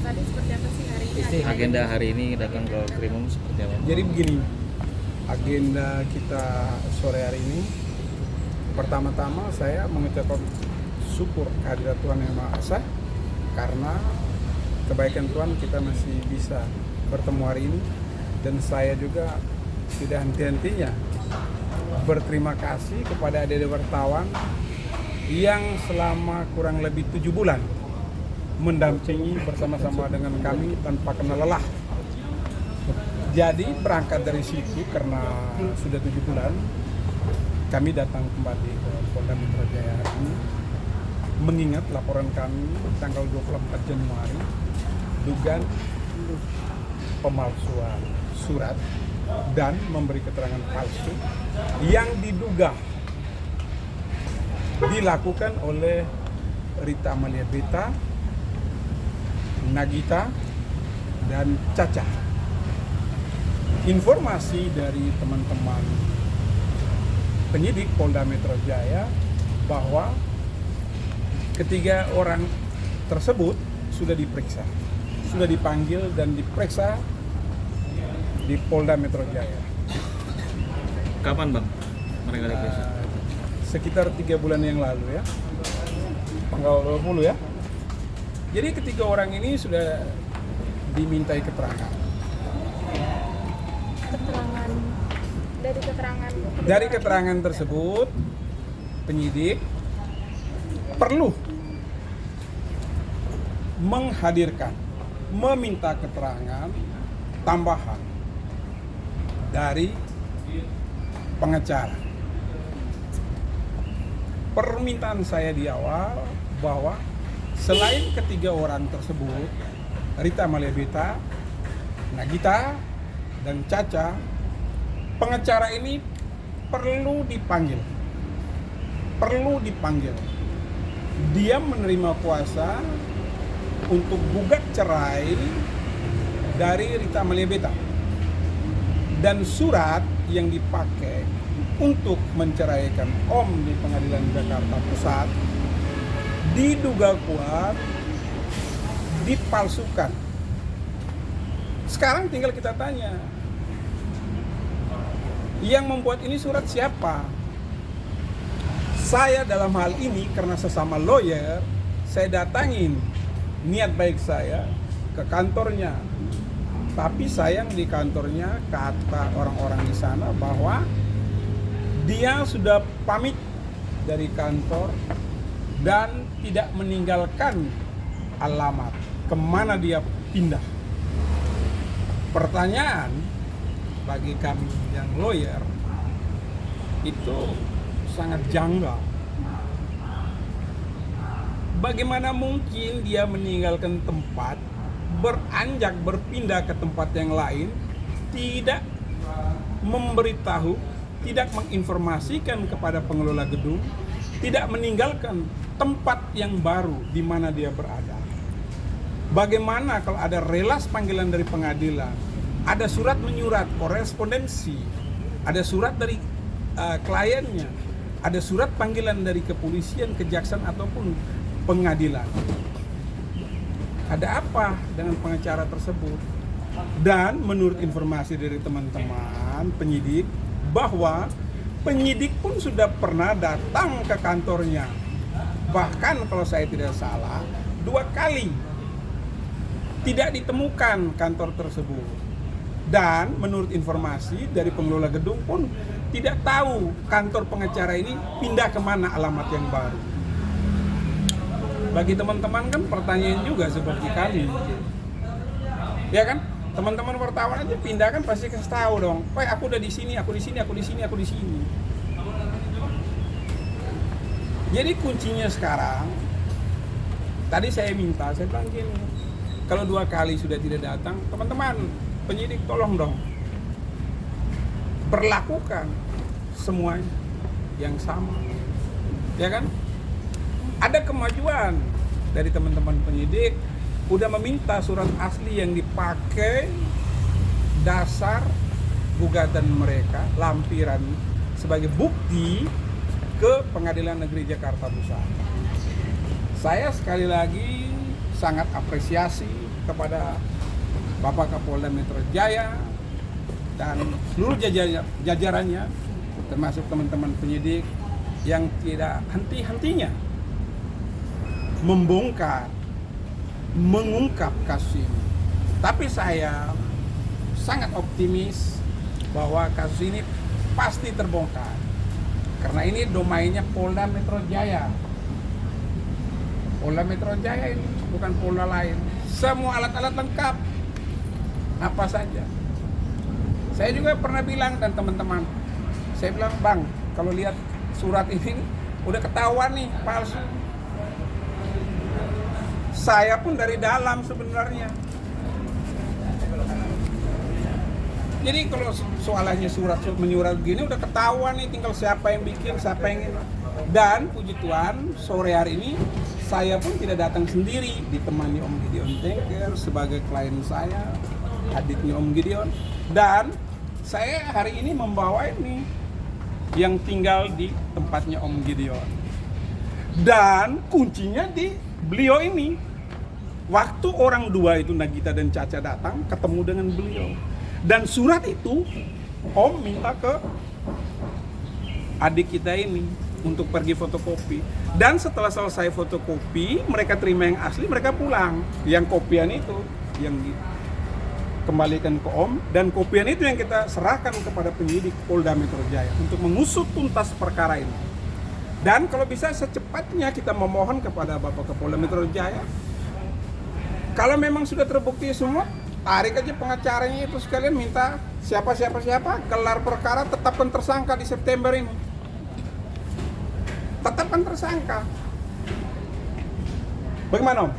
tadi seperti apa sih hari ini? Agenda hari ini datang ke Krimum seperti apa? Jadi begini, agenda kita sore hari ini, pertama-tama saya mengucapkan syukur kehadirat Tuhan Yang Maha Esa, karena kebaikan Tuhan kita masih bisa bertemu hari ini, dan saya juga tidak henti-hentinya berterima kasih kepada adik-adik wartawan yang selama kurang lebih 7 bulan mendampingi bersama-sama dengan kami tanpa kenal lelah. Jadi berangkat dari situ, karena sudah 7 bulan kami datang kembali ke Polda Metro Jaya hari ini, mengingat laporan kami tanggal 24 Januari dugaan pemalsuan surat dan memberi keterangan palsu yang diduga dilakukan oleh Rita Amalia Beta, Nagita, dan Caca. Informasi dari teman-teman penyidik Polda Metro Jaya bahwa ketiga orang tersebut sudah diperiksa, sudah dipanggil dan diperiksa di Polda Metro Jaya. Kapan Bang mereka diperiksa? Sekitar 3 bulan yang lalu ya, tanggal 20 ya. Jadi ketiga orang ini sudah dimintai keterangan. Dari keterangan tersebut, penyidik perlu menghadirkan, meminta keterangan tambahan dari pengacara. Permintaan saya di awal bahwa selain ketiga orang tersebut, Rita Amalia Beta, Nagita, dan Caca, pengacara ini perlu dipanggil. Dia menerima kuasa untuk gugat cerai dari Rita Amalia Beta. Dan surat yang dipakai untuk menceraikan Om di Pengadilan Jakarta Pusat diduga kuat dipalsukan. Sekarang tinggal kita tanya, yang membuat ini surat siapa? Saya dalam hal ini karena sesama lawyer, saya datangin niat baik saya ke kantornya. Tapi sayang di kantornya kata orang-orang di sana bahwa dia sudah pamit dari kantor dan tidak meninggalkan alamat kemana dia pindah. Pertanyaan bagi kami yang lawyer itu sangat janggal. Bagaimana mungkin dia meninggalkan tempat, beranjak berpindah ke tempat yang lain, tidak memberitahu, tidak menginformasikan kepada pengelola gedung, tidak meninggalkan tempat yang baru di mana dia berada. Bagaimana kalau ada relas panggilan dari pengadilan, ada surat menyurat, korespondensi, ada surat dari kliennya, ada surat panggilan dari kepolisian, kejaksaan ataupun pengadilan. Ada apa dengan pengacara tersebut? Dan menurut informasi dari teman-teman penyidik, bahwa penyidik pun sudah pernah datang ke kantornya. Bahkan kalau saya tidak salah, 2 kali tidak ditemukan kantor tersebut. Dan menurut informasi dari pengelola gedung pun tidak tahu kantor pengacara ini pindah kemana alamat yang baru. Bagi teman-teman kan pertanyaan juga seperti kami, ya kan? Teman-teman wartawan aja pindah kan pasti kasih tahu dong, "Woi, aku udah di sini, aku di sini, aku di sini, aku di sini." Jadi kuncinya sekarang, tadi saya minta, saya bilang gini, kalau 2 kali sudah tidak datang, teman-teman penyidik tolong dong berlakukan semuanya yang sama, ya kan? Ada kemajuan dari teman-teman penyidik, udah meminta surat asli yang dipakai dasar gugatan mereka, lampiran sebagai bukti ke Pengadilan Negeri Jakarta Pusat. Saya sekali lagi sangat apresiasi kepada Bapak Kapolda Metro Jaya dan seluruh jajarannya, termasuk teman-teman penyidik yang tidak henti-hentinya membongkar, mengungkap kasus ini. Tapi saya sangat optimis bahwa kasus ini pasti terbongkar. Karena ini domainnya Polda Metro Jaya. Polda Metro Jaya ini bukan Polda lain. Semua alat-alat lengkap. Apa saja. Saya juga pernah bilang dan teman-teman, saya bilang, Bang, kalau lihat surat ini udah ketahuan nih palsu. Saya pun dari dalam sebenarnya. Jadi kalau soalannya surat menyurat begini udah ketahuan nih, tinggal siapa yang bikin, siapa yang ini. Dan puji Tuhan, sore hari ini saya pun tidak datang sendiri, ditemani Om Gideon Tengker sebagai klien saya, adiknya Om Gideon. Dan saya hari ini membawa ini yang tinggal di tempatnya Om Gideon. Dan kuncinya di beliau ini. Waktu orang dua itu, Nagita dan Caca datang, ketemu dengan beliau. Dan surat itu Om minta ke adik kita ini untuk pergi fotokopi. Dan setelah selesai fotokopi, mereka terima yang asli, mereka pulang. Yang kopian itu yang dikembalikan ke Om, dan kopian itu yang kita serahkan kepada penyidik Polda Metro Jaya untuk mengusut tuntas perkara ini. Dan kalau bisa secepatnya kita memohon kepada Bapak Kapolda Metro Jaya, kalau memang sudah terbukti semua, tarik aja pengacaranya itu sekalian, minta siapa gelar perkara, tetapkan tersangka di September ini. Tetapkan tersangka. Bagaimana Om?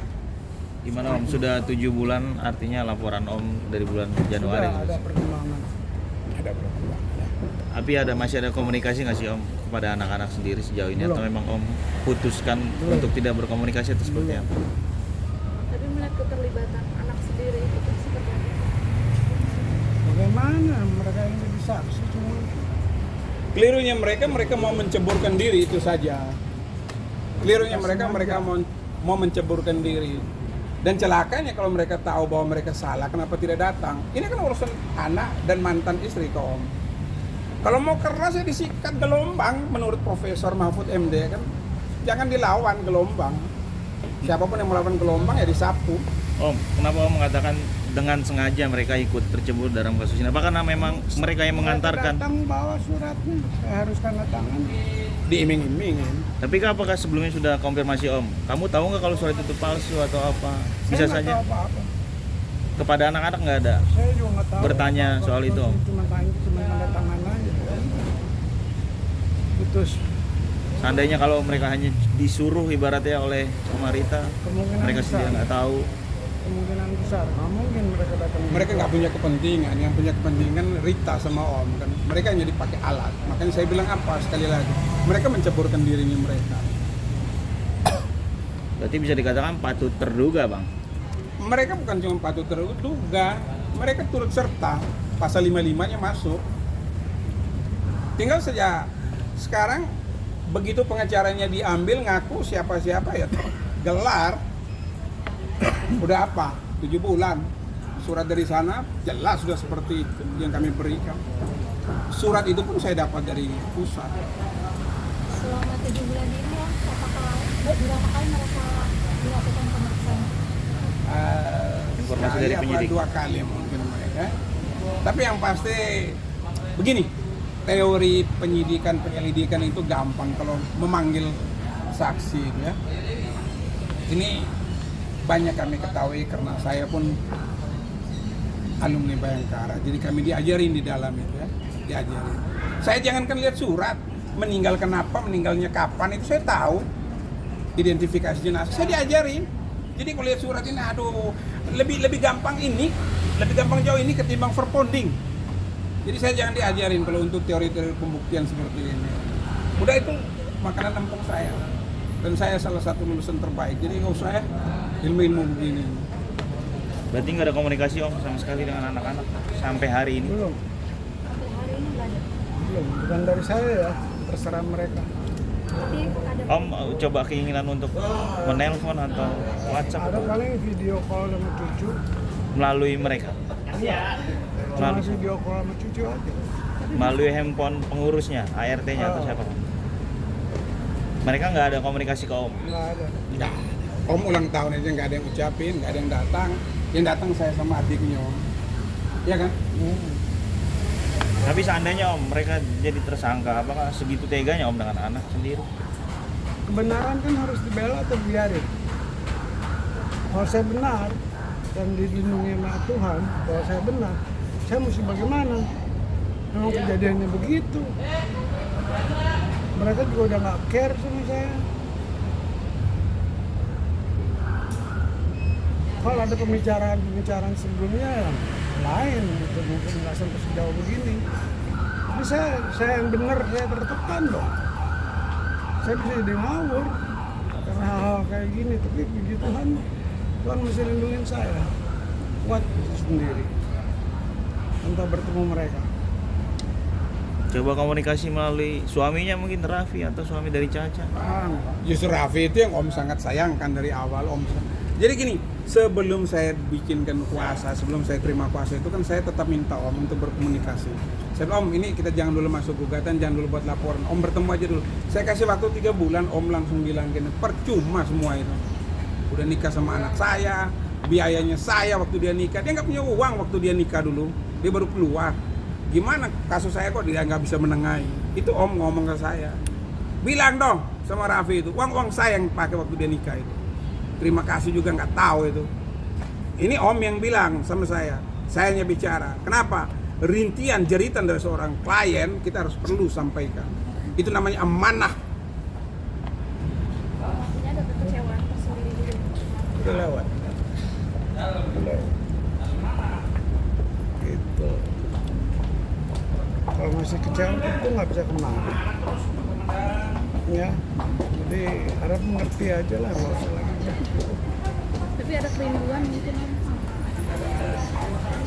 Gimana Om? Sudah 7 bulan, artinya laporan Om dari bulan Januari. Sudah ada perkembangan. Ada perkembangan. Tapi masih ada komunikasi nggak sih Om kepada anak-anak sendiri sejauh ini? Belum. Atau memang Om putuskan untuk tidak berkomunikasi atau seperti apa? Tapi melihat keterlibatan anak sendiri itu seperti apa? Bagaimana mereka ini bisa saksi cuma Kelirunya mereka mau menceburkan diri, itu saja. Kelirunya mereka mau menceburkan diri. Dan celakanya kalau mereka tahu bahwa mereka salah, kenapa tidak datang? Ini kan urusan anak dan mantan istri kok Om. Kalau mau keras ya disikat gelombang menurut Profesor Mahfud MD kan. Jangan dilawan gelombang. Siapapun yang melawan gelombang ya disapu. Om, kenapa Om mengatakan dengan sengaja mereka ikut tercebur dalam kasus ini? Apakah memang mereka yang mengantarkan? datang bawa suratnya, saya harus tanda tangan. Diiming-imingin. Tapi apakah sebelumnya sudah konfirmasi Om? Kamu tahu nggak kalau surat itu palsu atau apa? Bisa Saya nggak saja. tahu apa-apa. Kepada anak-anak nggak ada. Saya juga nggak tahu. Bertanya soal itu, Om. Cuma tanda tangan aja. Putus. Seandainya kalau mereka hanya disuruh ibaratnya oleh pemerintah, Kemungkinan mereka besar. sendiri nggak tahu. Kemungkinan besar. Nggak mungkin mereka datang. Mereka nggak punya kepentingan, yang punya kepentingan Rita sama Om kan. Mereka hanya dipakai alat. Makanya saya bilang apa sekali lagi, mereka menceburkan dirinya mereka. Berarti bisa dikatakan patut terduga, Bang. Mereka bukan cuma patut terduga, mereka turut serta. Pasal 55-nya masuk. Tinggal saja sekarang begitu pengacaranya diambil ngaku siapa-siapa ya gelar. Udah apa? 7 bulan. Surat dari sana jelas sudah seperti itu yang kami berikan. Surat itu pun saya dapat dari pusat. Selama 7 bulan ini ya, apakah berapa kali mereka dilakukan pemeriksaan? Informasi Sekali dari apa penyidik. 2 kali mungkin mereka. Tapi yang pasti begini, teori penyelidikan itu gampang kalau memanggil saksi ya. Ini banyak kami ketahui karena saya pun alumni Bayangkara, jadi kami diajarin di dalam itu ya, diajarin. Saya jangankan lihat surat, meninggal kenapa, meninggalnya kapan itu saya tahu, identifikasi jenazah, saya diajarin. Jadi kalau lihat surat ini, aduh, lebih gampang ini, lebih gampang jauh ini ketimbang verponding. Jadi saya jangan diajarin kalau untuk teori-teori pembuktian seperti ini. Udah itu makanan empuk saya. Dan saya salah satu lulusan terbaik, jadi nggak usah ya ilmu-ilmu begini. Berarti nggak ada komunikasi Om sama sekali dengan anak-anak sampai hari ini? Belum. Sampai hari ini nggak ada. Belum. Bukan dari saya ya. Terserah mereka. Tapi ada Om coba keinginan untuk menelpon atau WhatsApp? Ada paling video call sama cucu. melalui mereka, Cuma masih video call sama cucu aja. melalui handphone pengurusnya, ART-nya atau siapa? Mereka nggak ada komunikasi ke Om. Nggak ada. Nggak. Om ulang tahun aja nggak ada yang ucapin, nggak ada yang datang. Yang datang saya sama adiknya Om. Iya kan? Tapi seandainya Om mereka jadi tersangka, apakah segitu teganya Om dengan anak sendiri? Kebenaran kan harus dibela atau biarin. Kalau saya benar dan dilindungi sama Tuhan, kalau saya benar, saya mesti bagaimana? Memang kejadiannya begitu. Mereka juga udah nggak care sama saya. Kalau ada pembicaraan sebelumnya yang lain, gitu, mungkin nggak sampai sejauh begini. Tapi saya yang benar, saya tertekan dong. Saya bisa jadi ngawur karena hal-hal kayak gini. Tapi puji Tuhan, Tuhan masih lindungin saya. Kuat sendiri untuk bertemu mereka. Coba komunikasi melalui suaminya mungkin Raffi atau suami dari Caca. Justru Raffi itu yang Om sangat sayangkan dari awal Om. Jadi gini, sebelum saya bikinkan kuasa, sebelum saya terima kuasa itu kan saya tetap minta Om untuk berkomunikasi. Saya bilang, Om ini kita jangan dulu masuk gugatan, jangan dulu buat laporan. Om bertemu aja dulu. Saya kasih waktu 3 bulan, Om langsung bilang gini, percuma semua itu. Udah nikah sama anak saya, biayanya saya waktu dia nikah. Dia nggak punya uang waktu dia nikah dulu, dia baru keluar. Gimana kasus saya kok dia nggak bisa menengahi? Itu Om ngomong ke saya. Bilang dong sama Raffi itu, uang saya yang pakai waktu dia nikah itu. Terima kasih juga nggak tahu itu. Ini Om yang bilang sama saya hanya bicara. Kenapa? Rintian jeritan dari seorang klien kita harus perlu sampaikan. Itu namanya amanah. Artinya ada kekecewaan tersendiri gitu. Udah lewat. Gitu. Kalau masih kecewa itu nggak bisa kemana. Ya, jadi harap mengerti aja lah, nggak usah lagi. Tapi ada kerinduan mungkin Om.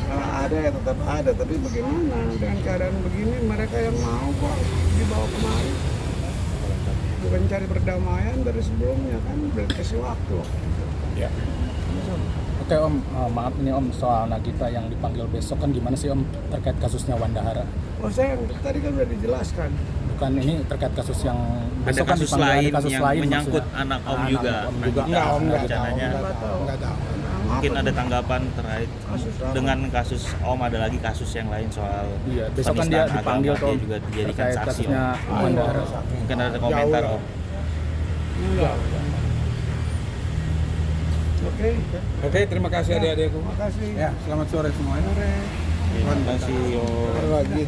Kalau ada ya tetap ada, tapi bagaimana dengan keadaan begini mereka yang mau kok dibawa kemari. Bukan cari perdamaian dari sebelumnya kan, udah dikasih waktu. Ya. Oke Om, maaf ini Om soal Nagita yang dipanggil besok kan gimana sih Om terkait kasusnya Wandahara? Oh saya tadi kan udah dijelaskan. Bukan ini terkait kasus yang Ada besok kan kasus dipanggil, lain ada kasus yang lain menyangkut maksudnya. anak Om Anak juga. Om juga. Enggak Om, nggak tahu. rencananya. Nggak tahu. Mungkin ada tanggapan terkait Kasus apa? dengan kasus Om, ada lagi kasus yang lain soal Iya, besok kan dia penistaan dipanggil agama, tuh dia juga dijadikan terkait saksi kasusnya Om. Wandahara. Mungkin ada komentar Jauh. Om. Enggak. Oke. Oke, terima kasih adik-adikku. Terima kasih. Ya, selamat sore semuanya. Sore. Terima kasih Om. Lagi.